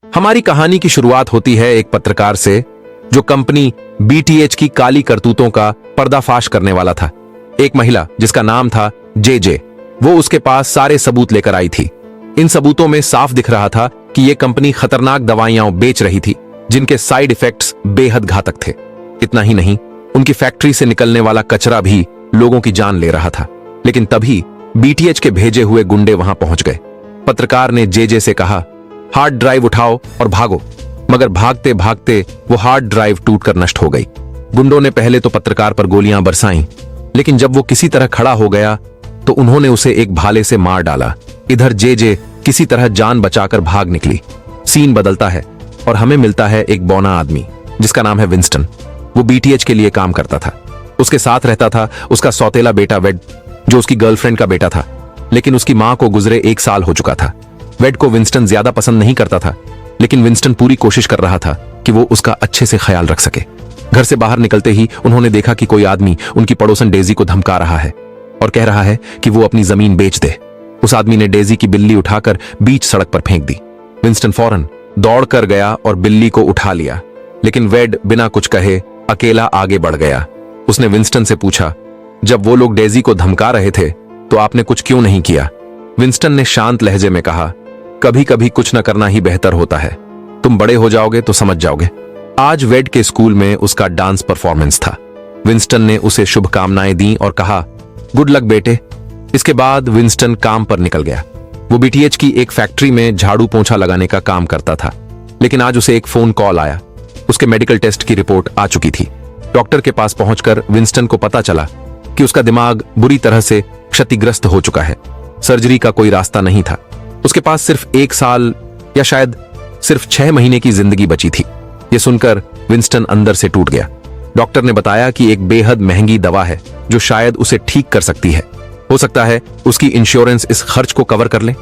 हमारी कहानी की शुरुआत होती है एक पत्रकार से जो कंपनी बीटीएच की काली करतूतों का पर्दाफाश करने वाला था। एक महिला जिसका नाम था जेजे, वो उसके पास सारे सबूत लेकर आई थी। इन सबूतों में साफ दिख रहा था कि यह कंपनी खतरनाक दवाइयां बेच रही थी जिनके साइड इफेक्ट्स बेहद घातक थे। इतना ही नहीं, उनकी फैक्ट्री से निकलने वाला कचरा भी लोगों की जान ले रहा था। लेकिन तभी बीटीएच के भेजे हुए गुंडे वहां पहुंच गए। पत्रकार ने जेजे से कहा, हार्ड ड्राइव उठाओ और भागो। मगर भागते भागते वो हार्ड ड्राइव टूटकर नष्ट हो गई। गुंडों ने पहले तो पत्रकार पर गोलियां बरसाईं, लेकिन जब वो किसी तरह खड़ा हो गया तो उन्होंने उसे एक भाले से मार डाला। इधर जेजे किसी तरह जान बचाकर भाग निकली। सीन बदलता है और हमें मिलता है एक बौना आदमी जिसका नाम है विंस्टन। वो बीटीएच के लिए काम करता था। उसके साथ रहता था उसका सौतेला बेटा वेड, जो उसकी गर्लफ्रेंड का बेटा था। लेकिन उसकी मां को गुजरे 1 साल हो चुका था। वेड को विंस्टन ज्यादा पसंद नहीं करता था, लेकिन विंस्टन पूरी कोशिश कर रहा था कि वो उसका अच्छे से ख्याल रख सके। घर से बाहर निकलते ही उन्होंने देखा कि कोई आदमी उनकी पड़ोसन डेजी को धमका रहा है और कह रहा है कि वो अपनी जमीन बेच दे। उस आदमी ने डेजी की बिल्ली उठाकर बीच सड़क पर फेंक दी। विंस्टन फौरन दौड़ कर गया और बिल्ली को उठा लिया, लेकिन वेड बिना कुछ कहे अकेला आगे बढ़ गया। उसने विंस्टन से पूछा, जब वो लोग डेजी को धमका रहे थे तो आपने कुछ क्यों नहीं किया? विंस्टन ने शांत लहजे में कहा, कभी कभी कुछ न करना ही बेहतर होता है। तुम बड़े हो जाओगे तो समझ जाओगे। आज वेड के स्कूल में उसका डांस परफॉर्मेंस था। विंस्टन ने उसे शुभकामनाएं दी और कहा, गुड लक बेटे। इसके बाद विंस्टन काम पर निकल गया। वो बीटीएच की एक फैक्ट्री में झाड़ू पोंछा लगाने का काम करता था। लेकिन आज उसे एक फोन कॉल आया। उसके मेडिकल टेस्ट की रिपोर्ट आ चुकी थी। डॉक्टर के पास पहुंचकर विंस्टन को पता चला कि उसका दिमाग बुरी तरह से क्षतिग्रस्त हो चुका है। सर्जरी का कोई रास्ता नहीं था। उसके पास सिर्फ 1 साल या शायद सिर्फ 6 महीने की जिंदगी बची थी। यह सुनकर विंस्टन अंदर से टूट गया। डॉक्टर ने बताया कि एक बेहद महंगी दवा है जो शायद उसे ठीक कर सकती है। हो सकता है उसकी इंश्योरेंस इस खर्च को कवर कर ले।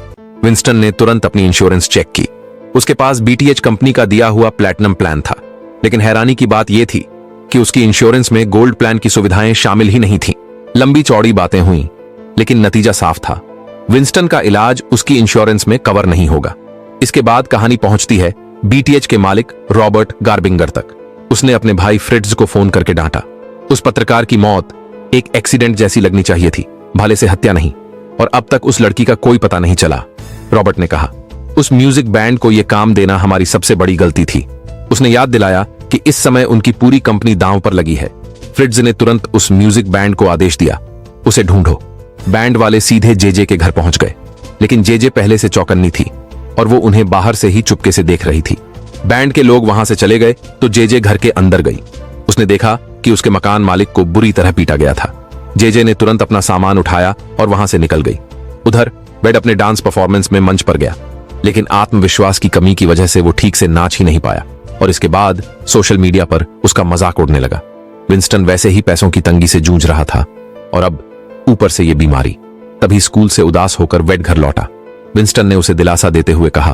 विंस्टन ने तुरंत अपनी इंश्योरेंस चेक की। उसके पास बीटीएच कंपनी का दिया हुआ प्लैटिनम प्लान था। लेकिन हैरानी की बात यह थी कि उसकी इंश्योरेंस में गोल्ड प्लान की सुविधाएं शामिल ही नहीं थीं। लंबी चौड़ी बातें हुई, लेकिन नतीजा साफ था। विंस्टन का इलाज उसकी इंश्योरेंस में कवर नहीं होगा। इसके बाद कहानी पहुंचती है बीटीएच के मालिक रॉबर्ट गार्बिंगर तक। उसने अपने भाई फ्रिट्ज को फोन करके डांटा। उस पत्रकार की मौत एक एक्सीडेंट जैसी लगनी चाहिए थी, भाले से हत्या नहीं। और अब तक उस लड़की का कोई पता नहीं चला। रॉबर्ट ने कहा, उस म्यूजिक बैंड को यह काम देना हमारी सबसे बड़ी गलती थी। उसने याद दिलाया कि इस समय उनकी पूरी कंपनी दांव पर लगी है। फ्रिट्ज ने तुरंत उस म्यूजिक बैंड को आदेश दिया, उसे ढूंढो। बैंड वाले सीधे जेजे के घर पहुंच गए, लेकिन जेजे पहले से चौकन्नी थी और वो उन्हें बाहर से ही चुपके से देख रही थी। बैंड के लोग वहां से चले गए तो जेजे घर के अंदर गई। उसने देखा कि उसके मकान मालिक को बुरी तरह पीटा गया था। जेजे ने तुरंत अपना सामान उठाया और वहां से निकल गई। उधर वेड अपने डांस परफॉर्मेंस में मंच पर गया, लेकिन आत्मविश्वास की कमी की वजह से वो ठीक से नाच ही नहीं पाया और इसके बाद सोशल मीडिया पर उसका मजाक उड़ने लगा। विंस्टन वैसे ही पैसों की तंगी से जूझ रहा था और अब ऊपर से ये बीमारी। तभी स्कूल से उदास होकर वेड घर लौटा। विंस्टन ने उसे दिलासा देते हुए कहा,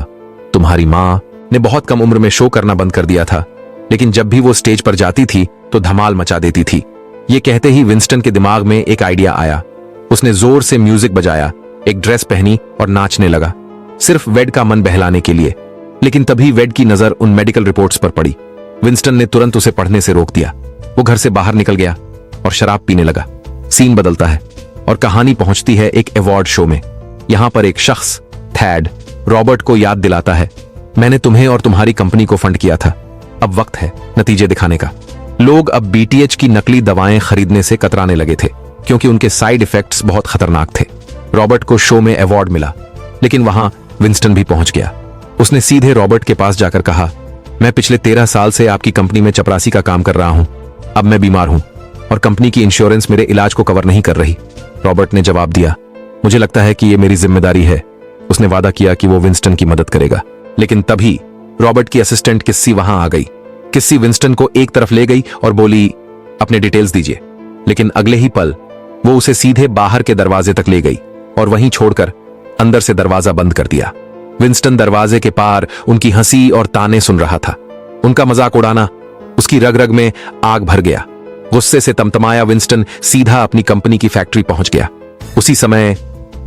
तुम्हारी मां ने बहुत कम उम्र में शो करना बंद कर दिया था, लेकिन जब भी वो स्टेज पर जाती थी तो धमाल मचा देती थी। ये कहते ही विंस्टन के दिमाग में एक आइडिया आया। उसने जोर से म्यूजिक बजाया, एक ड्रेस पहनी और नाचने लगा, सिर्फ वेड का मन बहलाने के लिए। लेकिन तभी वेड की नजर उन मेडिकल रिपोर्ट्स पर पड़ी। विंस्टन ने तुरंत उसे पढ़ने से रोक दिया। वो घर से बाहर निकल गया और शराब पीने लगा। सीन बदलता है और कहानी पहुंचती है एक अवार्ड शो में। यहां पर एक शख्स थैड रॉबर्ट को याद दिलाता है, मैंने तुम्हें और तुम्हारी कंपनी को फंड किया था, अब वक्त है नतीजे दिखाने का। लोग अब बीटीएच की नकली दवाएं खरीदने से कतराने लगे थे क्योंकि उनके साइड इफेक्ट्स बहुत खतरनाक थे। रॉबर्ट को शो में अवार्ड मिला, लेकिन वहां विंस्टन भी पहुंच गया। उसने सीधे रॉबर्ट के पास जाकर कहा, मैं पिछले 13 साल से आपकी कंपनी में चपरासी का काम कर रहा हूं। अब मैं बीमार हूं और कंपनी की इंश्योरेंस मेरे इलाज को कवर नहीं कर रही। रॉबर्ट ने जवाब दिया, मुझे लगता है कि यह मेरी जिम्मेदारी है। उसने वादा किया कि वो विंस्टन की मदद करेगा। लेकिन तभी रॉबर्ट की असिस्टेंट किस्सी वहां आ गई। किस्सी विंस्टन को एक तरफ ले गई और बोली, अपने डिटेल्स दीजिए। लेकिन अगले ही पल वो उसे सीधे बाहर के दरवाजे तक ले गई और वहीं छोड़कर अंदर से दरवाजा बंद कर दिया। विंस्टन दरवाजे के पार उनकी हंसी और ताने सुन रहा था। उनका मजाक उड़ाना उसकी रग रग में आग भर गया। गुस्से से तमतमाया विंस्टन सीधा अपनी कंपनी की फैक्ट्री पहुंच गया। उसी समय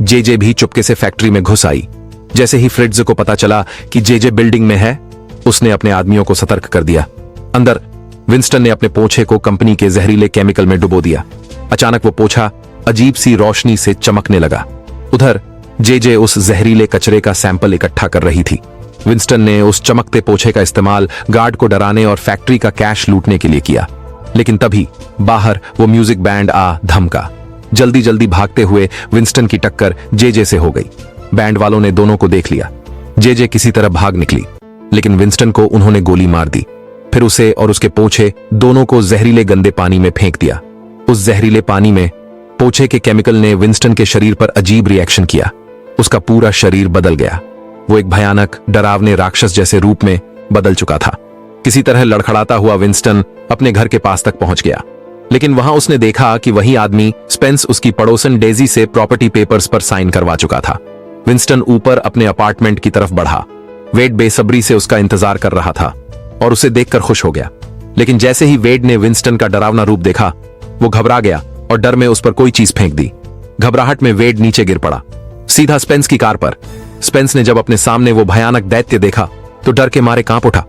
जेजे भी चुपके से फैक्ट्री में घुस आई। जैसे ही फ्रिट्ज को पता चला कि जेजे बिल्डिंग में है, उसने अपने आदमियों को सतर्क कर दिया। अंदर विंस्टन ने अपने पोछे को कंपनी के जहरीले केमिकल में डुबो दिया। अचानक वो पोछा अजीब सी रोशनी से चमकने लगा। उधर जे उस जहरीले कचरे का सैंपल इकट्ठा कर रही थी। विंस्टन ने उस चमकते पोछे का इस्तेमाल गार्ड को डराने और फैक्ट्री का कैश लूटने के लिए किया। लेकिन तभी बाहर वो म्यूजिक बैंड आ धमका। जल्दी जल्दी भागते हुए विंस्टन की टक्कर जे से हो गई। बैंड वालों ने दोनों को देख लिया। जे किसी तरह भाग निकली, लेकिन विंस्टन को उन्होंने गोली मार दी। फिर उसे और उसके पोछे दोनों को जहरीले गंदे पानी में फेंक दिया। उस जहरीले पानी में पोछे के केमिकल ने विंस्टन के शरीर पर अजीब रिएक्शन किया। उसका पूरा शरीर बदल गया। वो एक भयानक डरावने राक्षस जैसे रूप में बदल चुका था। किसी तरह लड़खड़ाता हुआ विंस्टन अपने घर के पास तक पहुंच गया, लेकिन वहां उसने देखा कि वही आदमी स्पेंस उसकी पड़ोसन डेजी से प्रॉपर्टी पेपर्स पर साइन करवा चुका था। विंस्टन ऊपर अपने अपार्टमेंट की तरफ बढ़ा। वेड बेसब्री से उसका इंतजार कर रहा था और उसे देखकर खुश हो गया। लेकिन जैसे ही वेड ने विंस्टन का डरावना रूप देखा, वो घबरा गया और डर में उस पर कोई चीज फेंक दी। घबराहट में वेड नीचे गिर पड़ा, सीधा स्पेंस की कार पर। स्पेंस ने जब अपने सामने वो भयानक दैत्य देखा तो डर के मारे कांप उठा।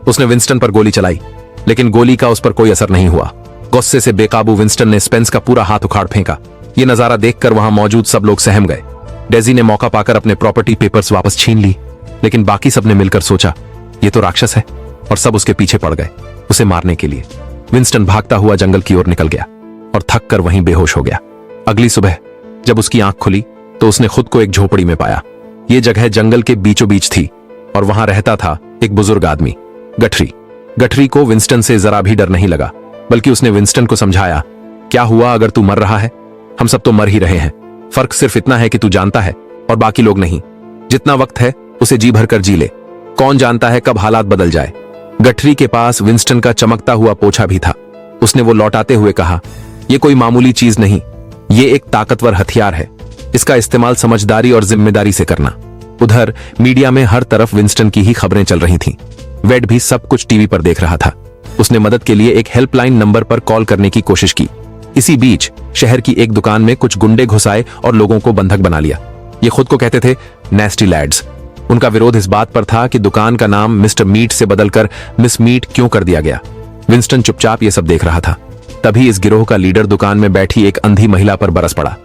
उसने विंस्टन पर गोली चलाई, लेकिन गोली का उस पर कोई असर नहीं हुआ। गुस्से से बेकाबू विंस्टन ने स्पेंस का पूरा हाथ उखाड़ फेंका। ये नजारा देखकर वहां मौजूद सब लोग सहम गए। डेजी ने मौका पाकर अपने प्रॉपर्टी पेपर्स वापस छीन ली, लेकिन बाकी सबने मिलकर सोचा ये तो राक्षस है, और सब उसके पीछे पड़ गए उसे मारने के लिए। विंस्टन भागता हुआ जंगल की ओर निकल गया और थक कर वहीं बेहोश हो गया। अगली सुबह जब उसकी आंख खुली तो उसने खुद को एक झोपड़ी में पाया। ये जगह जंगल के बीचों बीच थी और वहां रहता था एक बुजुर्ग आदमी, गठरी। गठरी को विंस्टन से जरा भी डर नहीं लगा, बल्कि उसने विंस्टन को समझाया, क्या हुआ अगर तू मर रहा है? हम सब तो मर ही रहे हैं। फर्क सिर्फ इतना है कि तू जानता है और बाकी लोग नहीं। जितना वक्त है उसे जी भर कर जी ले। कौन जानता है कब हालात बदल जाए। गठरी के पास विंस्टन का चमकता हुआ पोछा भी था। उसने वो लौटाते हुए कहा, यह कोई मामूली चीज नहीं, ये एक ताकतवर हथियार है। इसका इस्तेमाल समझदारी और जिम्मेदारी से करना। उधर मीडिया में हर तरफ विंस्टन की ही खबरें चल रही थीं। वेड भी सब कुछ टीवी पर देख रहा था। उसने मदद के लिए एक हेल्पलाइन नंबर पर कॉल करने की कोशिश की। इसी बीच शहर की एक दुकान में कुछ गुंडे घुसाए और लोगों को बंधक बना लिया। ये खुद को कहते थे नेस्टी लैड्स। उनका विरोध इस बात पर था कि दुकान का नाम मिस्टर मीट से बदलकर मिस मीट क्यों कर दिया गया। विंस्टन चुपचाप ये सब देख रहा था। तभी इस गिरोह का लीडर दुकान में बैठी एक अंधी महिला पर बरस पड़ा,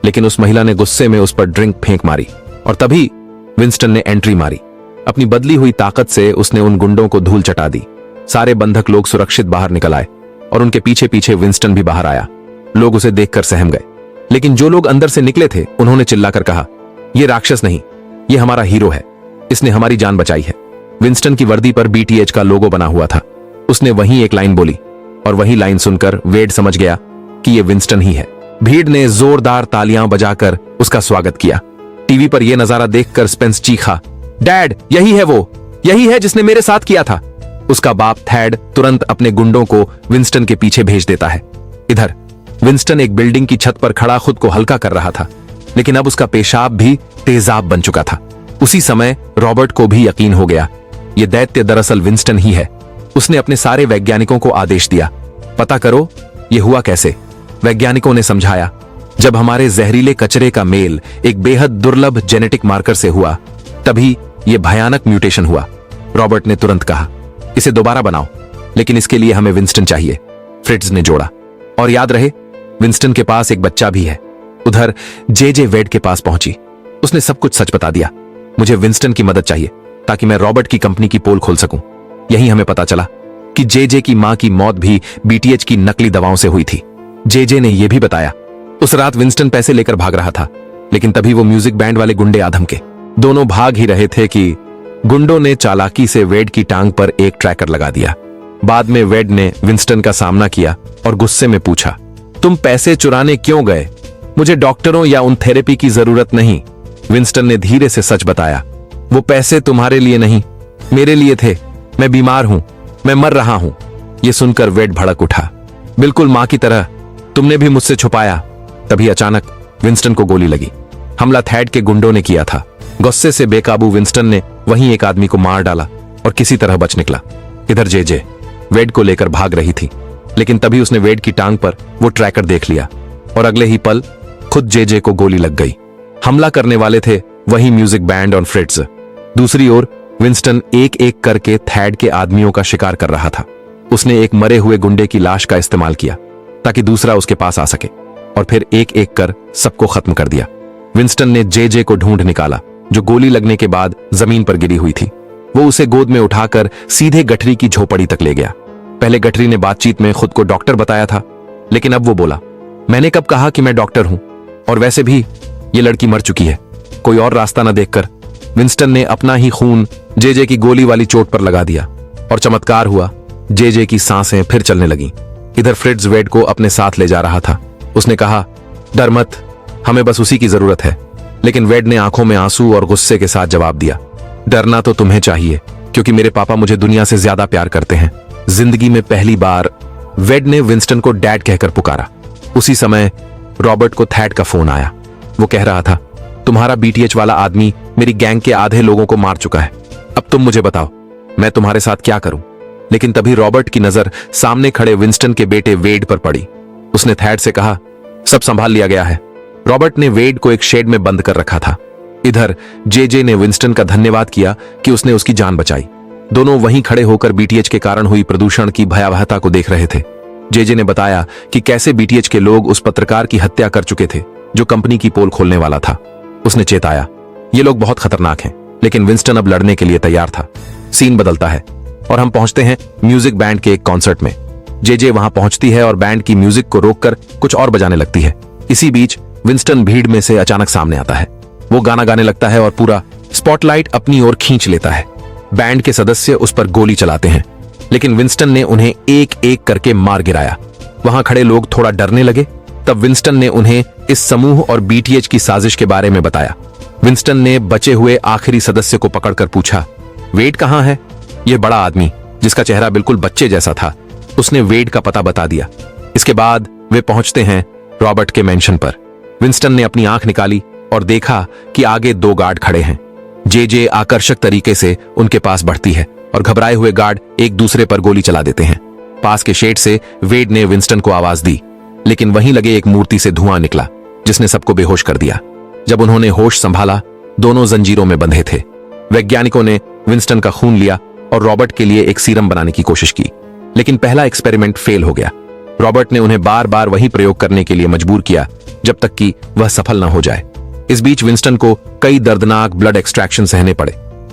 लेकिन उस महिला ने गुस्से में उस पर ड्रिंक फेंक मारी और तभी विंस्टन ने एंट्री मारी। अपनी बदली हुई ताकत से उसने उन गुंडों को धूल चटा दी। सारे बंधक लोग सुरक्षित बाहर निकल आए और उनके पीछे पीछे विंस्टन भी बाहर आया। लोग उसे देखकर सहम गए, लेकिन जो लोग अंदर से निकले थे उन्होंने चिल्लाकर कहा, यह राक्षस नहीं, ये हमारा हीरो है, इसने हमारी जान बचाई है। विंस्टन की वर्दी पर BTH का लोगो बना हुआ था। उसने वहीं एक लाइन बोली और वही लाइन सुनकर वेड समझ गया कि यह विंस्टन ही है। भीड़ ने जोरदार तालियां बजाकर उसका स्वागत किया। टीवी पर यह नजारा देखकर स्पेंस चीखा, डैड, यही है वो, यही है जिसने मेरे साथ किया था। उसका बाप थैड तुरंत अपने गुंडों को विंस्टन के पीछे भेज देता है। इधर विंस्टन एक बिल्डिंग की छत पर खड़ा खुद को हल्का कर रहा था, लेकिन अब उसका पेशाब भी तेजाब बन चुका था। उसी समय रॉबर्ट को भी यकीन हो गया, यह दैत्य दरअसल विंस्टन ही है। उसने अपने सारे वैज्ञानिकों को आदेश दिया, पता करो यह हुआ कैसे। वैज्ञानिकों ने समझाया, जब हमारे जहरीले कचरे का मेल एक बेहद दुर्लभ जेनेटिक मार्कर से हुआ, तभी यह भयानक म्यूटेशन हुआ। रॉबर्ट ने तुरंत कहा, इसे दोबारा बनाओ, लेकिन इसके लिए हमें विंस्टन चाहिए। फ्रिट्ज ने जोड़ा, और याद रहे विंस्टन के पास एक बच्चा भी है। उधर जे वेड के पास पहुंची। उसने सब कुछ सच बता दिया। मुझे विंस्टन की मदद चाहिए ताकि मैं रॉबर्ट की कंपनी की पोल खोल सकूं। यही हमें पता चला कि जे की मां की मौत भी BTH की नकली दवाओं से हुई थी। जे ने यह भी बताया, उस रात विंस्टन पैसे लेकर भाग रहा था, लेकिन तभी वो म्यूजिक बैंड वाले गुंडे आ धमके। दोनों भाग ही रहे थे कि गुंडों ने चालाकी से वेड की टांग पर एक ट्रैकर लगा दिया। बाद में वेड ने विंस्टन का सामना किया और गुस्से में पूछा, तुम पैसे चुराने क्यों गए? मुझे डॉक्टरों या उन थेरेपी की जरूरत नहीं। विंस्टन ने धीरे से सच बताया, वो पैसे तुम्हारे लिए नहीं, मेरे लिए थे। मैं बीमार हूं, मैं मर रहा हूं। यह सुनकर वेड भड़क उठा, बिल्कुल मां की तरह, तुमने भी मुझसे छुपाया। तभी अचानक विंस्टन को गोली लगी। हमला थैड के गुंडों ने किया था। गुस्से से बेकाबू विंस्टन ने वहीं एक आदमी को मार डाला और किसी तरह बच निकला। इधर जे वेड को लेकर भाग रही थी, लेकिन तभी उसने वेड की टांग पर वो ट्रैकर देख लिया और अगले ही पल खुद जे को गोली लग गई। हमला करने वाले थे वही म्यूजिक बैंड और फ्रिट्ज। दूसरी ओर विंस्टन एक एक करके थैड के आदमियों का शिकार कर रहा था। उसने एक मरे हुए गुंडे की लाश का इस्तेमाल किया ताकि दूसरा उसके पास आ सके, और फिर एक एक कर सबको खत्म कर दिया। विंस्टन ने जे को ढूंढ निकाला, जो गोली लगने के बाद जमीन पर गिरी हुई थी। वो उसे गोद में उठाकर सीधे गठरी की झोपड़ी तक ले गया। पहले गठरी ने बातचीत में खुद को डॉक्टर बताया था, लेकिन अब वो बोला, मैंने कब कहा कि मैं डॉक्टर हूं, और वैसे भी ये लड़की मर चुकी है। कोई और रास्ता न देखकर विंस्टन ने अपना ही खून जे की गोली वाली चोट पर लगा दिया, और चमत्कार हुआ, जे की सांसें फिर चलने लगीं। इधर फ्रिट्ज वेड को अपने साथ ले जा रहा था। उसने कहा, डर मत, हमें बस उसी की जरूरत है। लेकिन वेड ने आंखों में आंसू और गुस्से के साथ जवाब दिया, डरना तो तुम्हें चाहिए, क्योंकि मेरे पापा मुझे दुनिया से ज्यादा प्यार करते हैं। जिंदगी में पहली बार वेड ने विंस्टन को डैड कहकर पुकारा। उसी समय रॉबर्ट को थैड का फोन आया। वो कह रहा था, तुम्हारा बीटीएच वाला आदमी मेरी गैंग के आधे लोगों को मार चुका है। अब तुम मुझे बताओ, मैं तुम्हारे साथ क्या करूं? लेकिन तभी रॉबर्ट की नजर सामने खड़े विंस्टन के बेटे वेड पर पड़ी। उसने थैड से कहा, सब संभाल लिया गया है। रॉबर्ट ने वेड को एक शेड में बंद कर रखा था। इधर जे ने विंस्टन का धन्यवाद किया कि उसने उसकी जान बचाई। दोनों वहीं खड़े होकर बीटीएच के कारण हुई प्रदूषण की भयावहता को देख रहे थे। जे ने बताया कि कैसे बीटीएच के लोग उस पत्रकार की हत्या कर चुके थे जो कंपनी की पोल खोलने वाला था। उसने चेताया, ये लोग बहुत खतरनाक हैं, लेकिन विंस्टन अब लड़ने के लिए तैयार था। सीन बदलता है और हम पहुंचते हैं म्यूजिक बैंड के एक कॉन्सर्ट में। जे वहां पहुंचती है और बैंड की म्यूजिक को रोककर कुछ और बजाने लगती है। इसी बीच विंस्टन भीड़ में से अचानक सामने आता है। वो गाना गाने लगता है और पूरा स्पॉटलाइट अपनी ओर खींच लेता है। बैंड के सदस्य उस पर गोली चलाते हैं, लेकिन विंस्टन ने उन्हें एक एक करके मार गिराया। वहां खड़े लोग थोड़ा डरने लगे। तब विंस्टन ने उन्हें इस समूह और बीटीएच की साजिश के बारे में बताया। विंस्टन ने बचे हुए आखिरी सदस्य को पकड़कर पूछा, वेड कहां है? यह बड़ा आदमी, जिसका चेहरा बिल्कुल बच्चे जैसा था, उसने वेड का पता बता दिया। इसके बाद वे पहुंचते हैं रॉबर्ट के मेंशन पर। विंस्टन ने अपनी आंख निकाली और देखा कि आगे 2 गार्ड खड़े हैं। जे आकर्षक तरीके से उनके पास बढ़ती है और घबराए हुए गार्ड एक दूसरे पर गोली चला देते हैं। पास के शेड से वेड ने विंस्टन को आवाज दी, लेकिन वहीं लगे एक मूर्ति से धुआं निकला, जिसने सबको बेहोश कर दिया। जब उन्होंने होश संभाला, दोनों जंजीरों में बंधे थे। वैज्ञानिकों ने विंस्टन का खून लिया और रॉबर्ट के लिए एक सीरम बनाने की कोशिश की, लेकिन पहला एक्सपेरिमेंट फेल हो गया। रॉबर्ट ने उन्हें बार बार वही प्रयोग करने के लिए मजबूर किया जब तक कि वह सफल न हो जाए। इस बीच विंस्टन को कई दर्दनाक ब्लड एक्सट्रैक्शन सहने पड़े।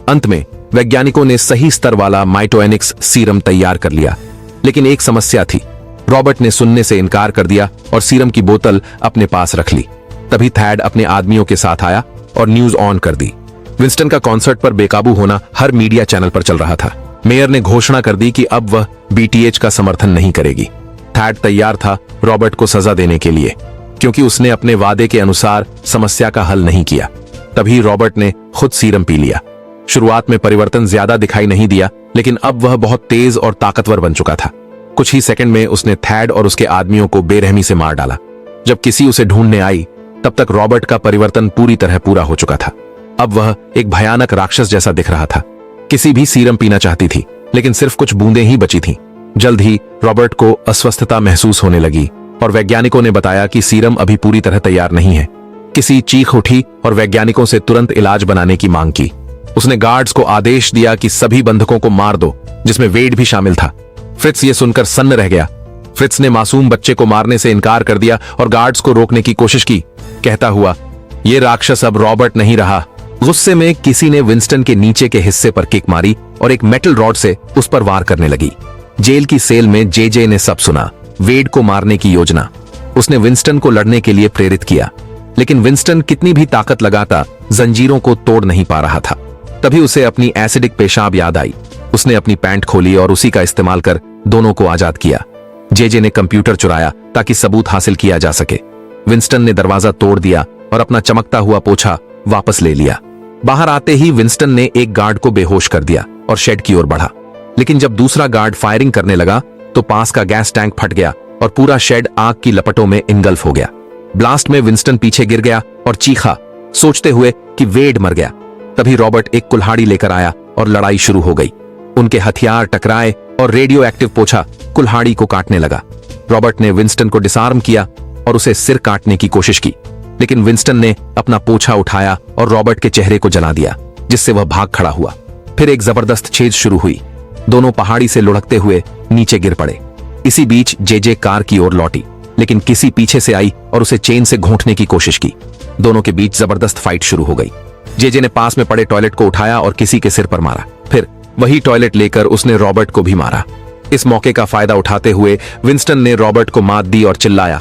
अंत में वैज्ञानिकों ने सही स्तर वाला माइटोएनिक्स सीरम तैयार कर लिया, लेकिन एक समस्या थी। रॉबर्ट ने सुनने से इनकार कर दिया और सीरम की बोतल अपने पास रख ली। तभी थैड अपने आदमियों के साथ आया और न्यूज ऑन कर दी। विंस्टन का कॉन्सर्ट पर बेकाबू होना हर मीडिया चैनल पर चल रहा था। मेयर ने घोषणा कर दी कि अब वह बीटीएच का समर्थन नहीं करेगी। थैड तैयार था रॉबर्ट को सजा देने के लिए, क्योंकि उसने अपने वादे के अनुसार समस्या का हल नहीं किया। तभी रॉबर्ट ने खुद सीरम पी लिया। शुरुआत में परिवर्तन ज्यादा दिखाई नहीं दिया, लेकिन अब वह बहुत तेज और ताकतवर बन चुका था। कुछ ही सेकंड में उसने थैड और उसके आदमियों को बेरहमी से मार डाला। जब किसी उसे ढूंढने आई, तब तक रॉबर्ट का परिवर्तन पूरी तरह पूरा हो चुका था। अब वह एक भयानक राक्षस जैसा दिख रहा था। किसी भी सीरम पीना चाहती थी, लेकिन सिर्फ कुछ बूंदें ही बची थीं। जल्द ही रॉबर्ट को अस्वस्थता महसूस होने लगी और वैज्ञानिकों ने बताया कि सीरम अभी पूरी तरह तैयार नहीं है। किसी चीख उठी और वैज्ञानिकों से तुरंत इलाज बनाने की मांग की। उसने गार्ड्स को आदेश दिया कि सभी बंधकों को मार दो, जिसमें वेड भी शामिल था। फ्रिट्ज ये सुनकर सन्न रह गया। फ्रिट्ज ने मासूम बच्चे को मारने से इनकार कर दिया और गार्ड्स को रोकने की कोशिश की, कहता हुआ, ये राक्षस अब रॉबर्ट नहीं रहा। गुस्से में किसी ने विंस्टन के नीचे के हिस्से पर किक मारी और एक मेटल रॉड से उस पर वार करने लगी। जेल की सेल में जे ने सब सुना, वेड को मारने की योजना। उसने विंस्टन को लड़ने के लिए प्रेरित किया, लेकिन विंस्टन कितनी भी ताकत लगाता जंजीरों को तोड़ नहीं पा रहा था। तभी उसे अपनी एसिडिक पेशाब याद आई। उसने अपनी पैंट खोली और उसी का इस्तेमाल कर दोनों को आजाद किया। जे ने कंप्यूटर चुराया ताकि सबूत हासिल किया जा सके। विंस्टन ने दरवाजा तोड़ दिया और अपना चमकता हुआ पोछा वापस ले लिया। बाहर आते ही विंस्टन ने एक गार्ड को बेहोश कर दिया और शेड की ओर बढ़ा, लेकिन जब दूसरा गार्ड फायरिंग करने लगा तो पास का गैस टैंक फट गया और पूरा शेड आग की लपटों में इनगल्फ हो गया। ब्लास्ट में विंस्टन पीछे गिर गया और चीखा, सोचते हुए कि वेड मर गया। तभी रॉबर्ट एक कुल्हाड़ी लेकर आया और लड़ाई शुरू हो गई। उनके हथियार टकराए और रेडियो एक्टिव पोछा कुल्हाड़ी को काटने लगा। रॉबर्ट ने विंस्टन को डिसआर्म किया और उसे सिर काटने की कोशिश की, लेकिन विंस्टन ने अपना पोछा उठाया और रॉबर्ट के चेहरे को जला दिया, जिससे वह भाग खड़ा हुआ। फिर एक जबरदस्त छेद शुरू हुई। दोनों पहाड़ी से लुढ़कते हुए नीचे गिर पड़े। इसी बीच जेजे कार की ओर लौटी, लेकिन किसी पीछे से आई और उसे चेन से घोंटने की कोशिश की। दोनों के बीच जबरदस्त फाइट शुरू हो गई। जेजे ने पास में पड़े टॉयलेट को उठाया और किसी के सिर पर मारा। फिर वही टॉयलेट लेकर उसने रॉबर्ट को भी मारा। इस मौके का फायदा उठाते हुए विंस्टन ने रॉबर्ट को मात दी और चिल्लाया,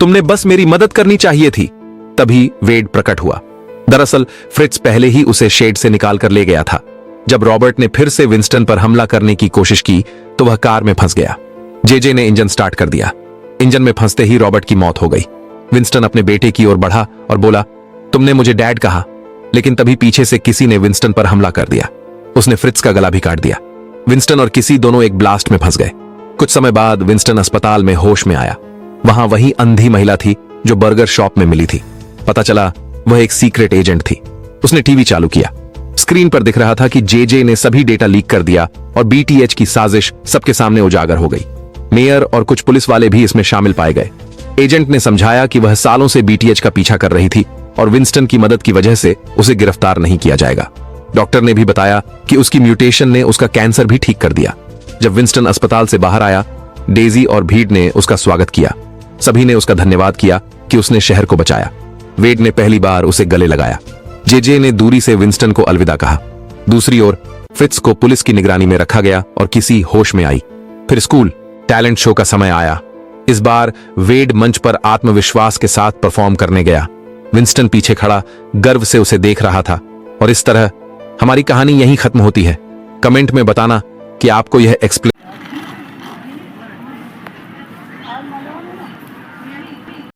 तुमने बस मेरी मदद करनी चाहिए थी। तभी वेड प्रकट हुआ। दरअसल फ्रिट्ज पहले ही उसे शेड से निकाल कर ले गया था। जब रॉबर्ट ने फिर से विंस्टन पर हमला करने की कोशिश की तो वह कार में फंस गया। जेजे ने इंजन स्टार्ट कर दिया। इंजन में फंसते ही रॉबर्ट की मौत हो गई। विंस्टन अपने बेटे की ओर बढ़ा और बोला, तुमने मुझे डैड कहा। लेकिन तभी पीछे से किसी ने विंस्टन पर हमला कर दिया। उसने फ्रिट्ज का गला भी काट दिया। विंस्टन और किसी दोनों एक ब्लास्ट में फंस गए। कुछ समय बाद विंस्टन अस्पताल में होश में आया। वहां वही अंधी महिला थी जो बर्गर शॉप में मिली थी। पता चला वह एक सीक्रेट एजेंट थी। उसने टीवी चालू किया। स्क्रीन पर दिख रहा था कि जेजे ने सभी डेटा लीक कर दिया और बीटीएच की साजिश सबके सामने उजागर हो गई। मेयर और कुछ पुलिस वाले भी इसमें शामिल पाए गए। एजेंट ने समझाया कि वह सालों से बीटीएच का पीछा कर रही थी और विंस्टन की मदद की वजह से उसे गिरफ्तार नहीं किया जाएगा। डॉक्टर ने भी बताया कि उसकी म्यूटेशन ने उसका कैंसर भी ठीक कर दिया। जब विंस्टन अस्पताल से बाहर आया, डेजी और भीड़ ने उसका स्वागत किया। सभी ने उसका धन्यवाद किया कि उसने शहर को बचाया। वेड ने पहली बार उसे गले लगाया। जेजे ने दूरी से विंस्टन को अलविदा कहा। दूसरी ओर फ्रिट्ज को पुलिस की निगरानी में रखा गया और किसी होश में आई। फिर स्कूल टैलेंट शो का समय आया। इस बार वेड मंच पर आत्मविश्वास के साथ परफॉर्म करने गया। विंस्टन पीछे खड़ा गर्व से उसे देख रहा था। और इस तरह हमारी कहानी यहीं खत्म होती है। कमेंट में बताना कि आपको यह एक्सप्लेन